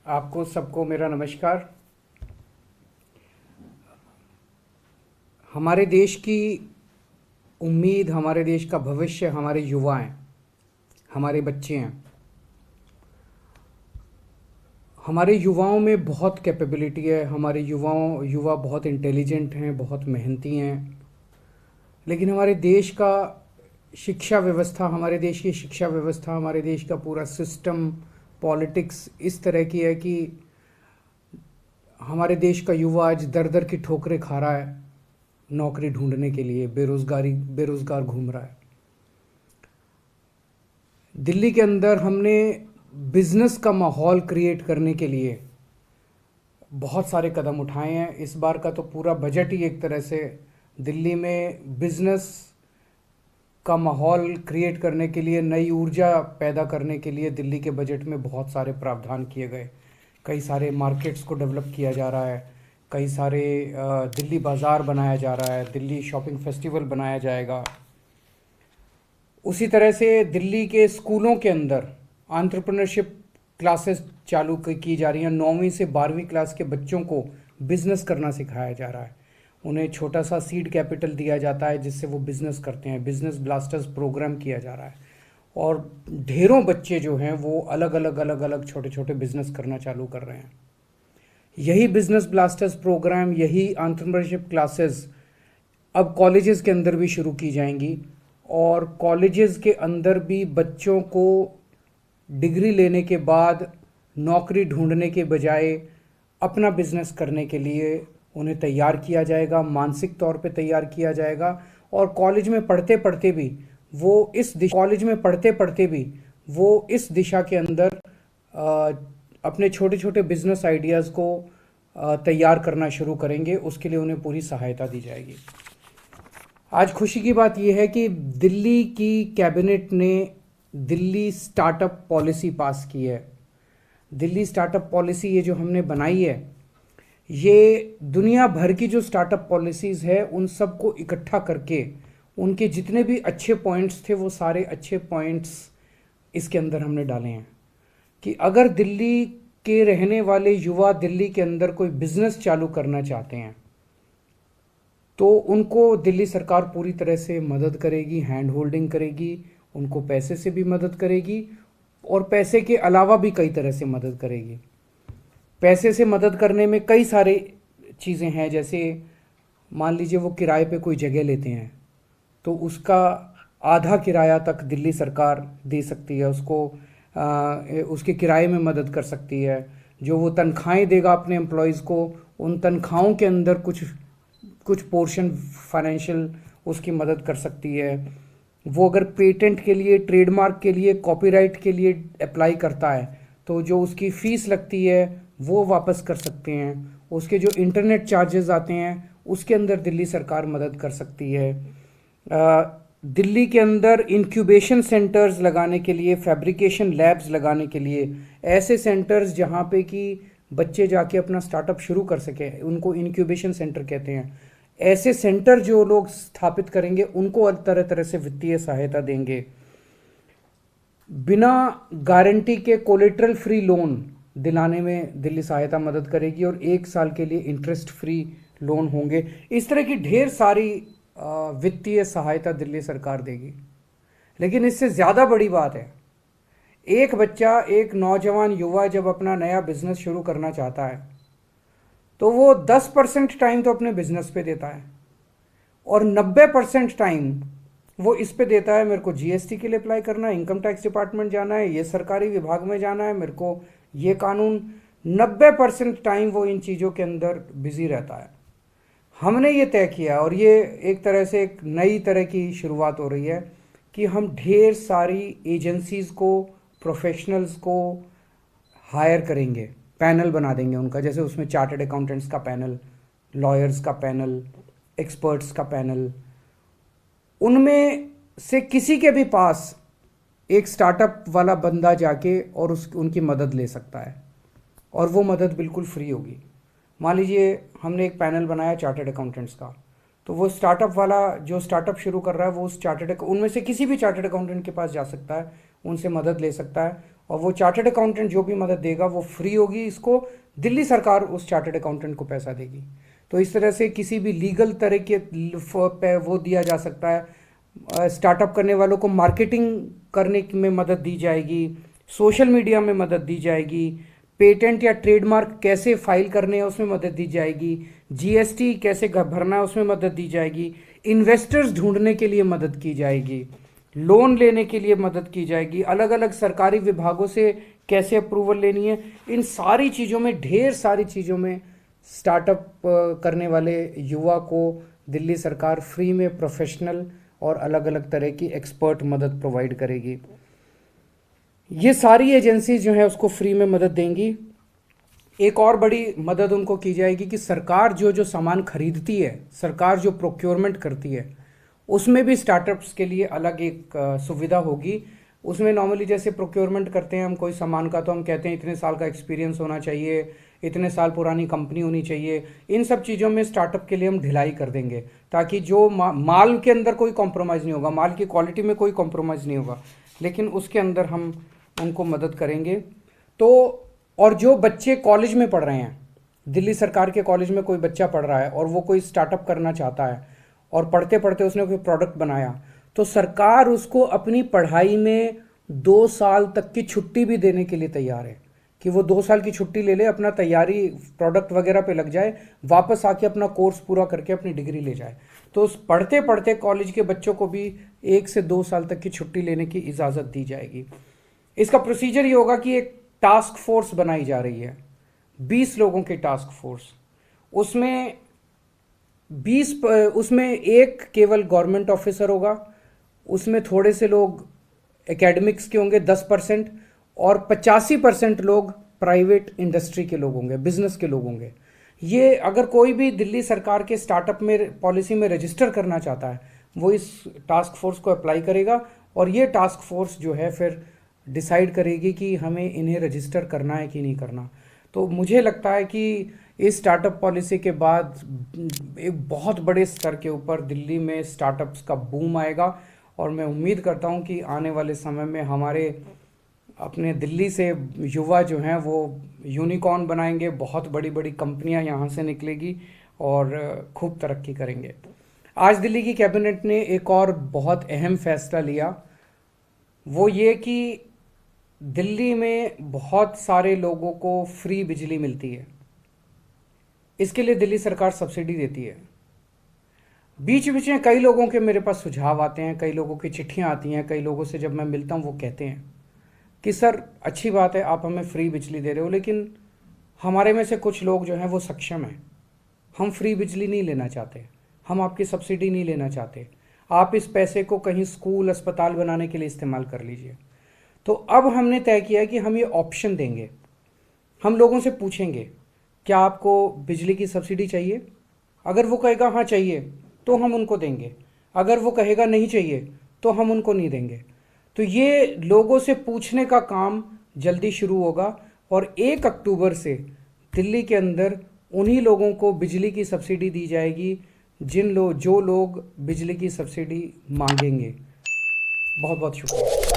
आपको सबको मेरा नमस्कार। हमारे देश की उम्मीद, हमारे देश का भविष्य हमारे युवा हैं, हमारे बच्चे हैं। हमारे युवाओं में बहुत कैपेबिलिटी है। हमारे युवा बहुत इंटेलिजेंट हैं, बहुत मेहनती हैं। लेकिन हमारे देश का शिक्षा व्यवस्था, हमारे देश की शिक्षा व्यवस्था, हमारे देश का पूरा सिस्टम, पॉलिटिक्स इस तरह की है कि हमारे देश का युवा आज दर दर की ठोकरें खा रहा है। नौकरी ढूंढने के लिए बेरोज़गार घूम रहा है। दिल्ली के अंदर हमने बिजनेस का माहौल क्रिएट करने के लिए बहुत सारे कदम उठाए हैं। इस बार का तो पूरा बजट ही एक तरह से दिल्ली में बिजनेस का माहौल क्रिएट करने के लिए, नई ऊर्जा पैदा करने के लिए दिल्ली के बजट में बहुत सारे प्रावधान किए गए। कई सारे मार्केट्स को डेवलप किया जा रहा है, कई सारे दिल्ली बाज़ार बनाया जा रहा है, दिल्ली शॉपिंग फेस्टिवल बनाया जाएगा। उसी तरह से दिल्ली के स्कूलों के अंदर एंटरप्रेन्योरशिप क्लासेस चालू की जा रही हैं। 9वीं से 12वीं क्लास के बच्चों को बिज़नेस करना सिखाया जा रहा है। उन्हें छोटा सा सीड कैपिटल दिया जाता है जिससे वो बिज़नेस करते हैं। बिज़नेस ब्लास्टर्स प्रोग्राम किया जा रहा है और ढेरों बच्चे जो हैं वो अलग अलग छोटे छोटे बिज़नेस करना चालू कर रहे हैं। यही बिज़नेस ब्लास्टर्स प्रोग्राम, यही एंटरप्रेन्योरशिप क्लासेस अब कॉलेजेस के अंदर भी शुरू की जाएंगी और कॉलेजेस के अंदर भी बच्चों को डिग्री लेने के बाद नौकरी ढूंढने के बजाय अपना बिजनेस करने के लिए उन्हें तैयार किया जाएगा, मानसिक तौर पे तैयार किया जाएगा। और कॉलेज में पढ़ते पढ़ते भी वो इस दिशा के अंदर अपने छोटे छोटे बिजनेस आइडियाज़ को तैयार करना शुरू करेंगे। उसके लिए उन्हें पूरी सहायता दी जाएगी। आज खुशी की बात यह है कि दिल्ली की कैबिनेट ने दिल्ली स्टार्टअप पॉलिसी पास की है। दिल्ली स्टार्टअप पॉलिसी ये जो हमने बनाई है, ये दुनिया भर की जो स्टार्टअप पॉलिसीज़ है उन सबको इकट्ठा करके उनके जितने भी अच्छे पॉइंट्स थे वो सारे अच्छे पॉइंट्स इसके अंदर हमने डाले हैं कि अगर दिल्ली के रहने वाले युवा दिल्ली के अंदर कोई बिजनेस चालू करना चाहते हैं तो उनको दिल्ली सरकार पूरी तरह से मदद करेगी, हैंड होल्डिंग करेगी, उनको पैसे से भी मदद करेगी और पैसे के अलावा भी कई तरह से मदद करेगी। पैसे से मदद करने में कई सारे चीज़ें हैं, जैसे मान लीजिए वो किराए पे कोई जगह लेते हैं तो उसका आधा किराया तक दिल्ली सरकार दे सकती है, उसको उसके किराए में मदद कर सकती है। जो वो तनख्वाहें देगा अपने एम्प्लॉयज़ को, उन तनख्वाहों के अंदर कुछ पोर्शन फाइनेंशियल उसकी मदद कर सकती है। वो अगर पेटेंट के लिए, ट्रेडमार्क के लिए, कॉपीराइट के लिए अप्लाई करता है तो जो उसकी फ़ीस लगती है वो वापस कर सकते हैं। उसके जो इंटरनेट चार्जेस आते हैं उसके अंदर दिल्ली सरकार मदद कर सकती है। दिल्ली के अंदर इंक्यूबेशन सेंटर्स लगाने के लिए, फैब्रिकेशन लैब्स लगाने के लिए, ऐसे सेंटर्स जहाँ पे कि बच्चे जाके अपना स्टार्टअप शुरू कर सके, उनको इंक्यूबेशन सेंटर कहते हैं। ऐसे सेंटर जो लोग स्थापित करेंगे उनको तरह तरह से वित्तीय सहायता देंगे। बिना गारंटी के कोलेटरल फ्री लोन दिलाने में दिल्ली सहायता मदद करेगी और 1 साल के लिए इंटरेस्ट फ्री लोन होंगे। इस तरह की ढेर सारी वित्तीय सहायता दिल्ली सरकार देगी। लेकिन इससे ज़्यादा बड़ी बात है, एक बच्चा, एक नौजवान युवा जब अपना नया बिजनेस शुरू करना चाहता है तो वो 10% टाइम तो अपने बिजनेस पे देता है और 90% टाइम वो इस पे देता है, मेरे को जीएसटी के लिए अप्लाई करना है, इनकम टैक्स डिपार्टमेंट जाना है, ये सरकारी विभाग में जाना है, मेरे को ये कानून। 90% टाइम वो इन चीज़ों के अंदर बिजी रहता है। हमने ये तय किया और ये एक तरह से एक नई तरह की शुरुआत हो रही है कि हम ढेर सारी एजेंसीज़ को, प्रोफेशनल्स को हायर करेंगे, पैनल बना देंगे उनका। जैसे उसमें चार्टर्ड अकाउंटेंट्स का पैनल, लॉयर्स का पैनल, एक्सपर्ट्स का पैनल। उनमें से किसी के भी पास एक स्टार्टअप वाला बंदा जाके और उनकी मदद ले सकता है और वो मदद बिल्कुल फ्री होगी। मान लीजिए हमने एक पैनल बनाया चार्टर्ड अकाउंटेंट्स का, तो वो स्टार्टअप वाला जो स्टार्टअप शुरू कर रहा है वो उस उनमें से किसी भी चार्टर्ड अकाउंटेंट के पास जा सकता है, उनसे मदद ले सकता है और वो चार्टर्ड अकाउंटेंट जो भी मदद देगा वो फ्री होगी, इसको दिल्ली सरकार उस चार्टर्ड अकाउंटेंट को पैसा देगी। तो इस तरह से किसी भी लीगल तरह के पे वो दिया जा सकता है। स्टार्टअप करने वालों को मार्केटिंग करने में मदद दी जाएगी, सोशल मीडिया में मदद दी जाएगी, पेटेंट या ट्रेडमार्क कैसे फाइल करने हैं उसमें मदद दी जाएगी, जीएसटी कैसे भरना है उसमें मदद दी जाएगी, इन्वेस्टर्स ढूंढने के लिए मदद की जाएगी, लोन लेने के लिए मदद की जाएगी, अलग अलग सरकारी विभागों से कैसे अप्रूवल लेनी है, इन सारी चीज़ों में, ढेर सारी चीज़ों में स्टार्टअप करने वाले युवा को दिल्ली सरकार फ्री में प्रोफेशनल और अलग अलग तरह की एक्सपर्ट मदद प्रोवाइड करेगी। ये सारी एजेंसीज जो है उसको फ्री में मदद देंगी। एक और बड़ी मदद उनको की जाएगी कि सरकार जो जो सामान खरीदती है, सरकार जो प्रोक्योरमेंट करती है, उसमें भी स्टार्टअप्स के लिए अलग एक सुविधा होगी। उसमें नॉर्मली जैसे प्रोक्योरमेंट करते हैं हम कोई सामान का, तो हम कहते हैं इतने साल का एक्सपीरियंस होना चाहिए, इतने साल पुरानी कंपनी होनी चाहिए। इन सब चीज़ों में स्टार्टअप के लिए हम ढिलाई कर देंगे, ताकि जो माल के अंदर कोई कॉम्प्रोमाइज़ नहीं होगा, माल की क्वालिटी में कोई कॉम्प्रोमाइज़ नहीं होगा, लेकिन उसके अंदर हम उनको मदद करेंगे। तो और जो बच्चे कॉलेज में पढ़ रहे हैं, दिल्ली सरकार के कॉलेज में कोई बच्चा पढ़ रहा है और वो कोई स्टार्टअप करना चाहता है और पढ़ते पढ़ते उसने कोई प्रोडक्ट बनाया, तो सरकार उसको अपनी पढ़ाई में 2 साल तक की छुट्टी भी देने के लिए तैयार है कि वो 2 साल की छुट्टी ले ले, अपना तैयारी प्रोडक्ट वगैरह पे लग जाए, वापस आके अपना कोर्स पूरा करके अपनी डिग्री ले जाए। तो उस पढ़ते पढ़ते कॉलेज के बच्चों को भी 1 से 2 साल तक की छुट्टी लेने की इजाज़त दी जाएगी। इसका प्रोसीजर ये होगा कि एक टास्क फोर्स बनाई जा रही है, 20 लोगों की टास्क फोर्स। उसमें एक केवल गवर्नमेंट ऑफिसर होगा, उसमें थोड़े से लोग एकेडमिक्स के होंगे 10%, और 85% लोग प्राइवेट इंडस्ट्री के लोग होंगे, बिजनेस के लोग होंगे। ये अगर कोई भी दिल्ली सरकार के स्टार्टअप में पॉलिसी में रजिस्टर करना चाहता है, वो इस टास्क फोर्स को अप्लाई करेगा, और ये टास्क फोर्स जो है फिर डिसाइड करेगी कि हमें इन्हें रजिस्टर करना है कि नहीं करना। तो मुझे लगता है कि इस स्टार्टअप पॉलिसी के बाद एक बहुत बड़े स्तर के ऊपर दिल्ली में स्टार्टअप्स का बूम आएगा, और मैं उम्मीद करता हूं कि आने वाले समय में हमारे अपने दिल्ली से युवा जो हैं वो यूनिकॉर्न बनाएंगे, बहुत बड़ी बड़ी कंपनियां यहां से निकलेगी और खूब तरक्की करेंगे। आज दिल्ली की कैबिनेट ने एक और बहुत अहम फैसला लिया, वो ये कि दिल्ली में बहुत सारे लोगों को फ्री बिजली मिलती है, इसके लिए दिल्ली सरकार सब्सिडी देती है। बीच बीच में कई लोगों के मेरे पास सुझाव आते हैं, कई लोगों की चिट्ठियां आती हैं, कई लोगों से जब मैं मिलता हूं वो कहते हैं कि सर अच्छी बात है आप हमें फ्री बिजली दे रहे हो, लेकिन हमारे में से कुछ लोग जो हैं वो सक्षम हैं, हम फ्री बिजली नहीं लेना चाहते, हम आपकी सब्सिडी नहीं लेना चाहते, आप इस पैसे को कहीं स्कूल अस्पताल बनाने के लिए इस्तेमाल कर लीजिए। तो अब हमने तय किया है कि हम ये ऑप्शन देंगे, हम लोगों से पूछेंगे क्या आपको बिजली की सब्सिडी चाहिए। अगर वो कहेगा हाँ चाहिए तो हम उनको देंगे, अगर वो कहेगा नहीं चाहिए तो हम उनको नहीं देंगे। तो ये लोगों से पूछने का काम जल्दी शुरू होगा, और 1 अक्टूबर से दिल्ली के अंदर उन्हीं लोगों को बिजली की सब्सिडी दी जाएगी जो लोग बिजली की सब्सिडी मांगेंगे। बहुत बहुत शुक्रिया।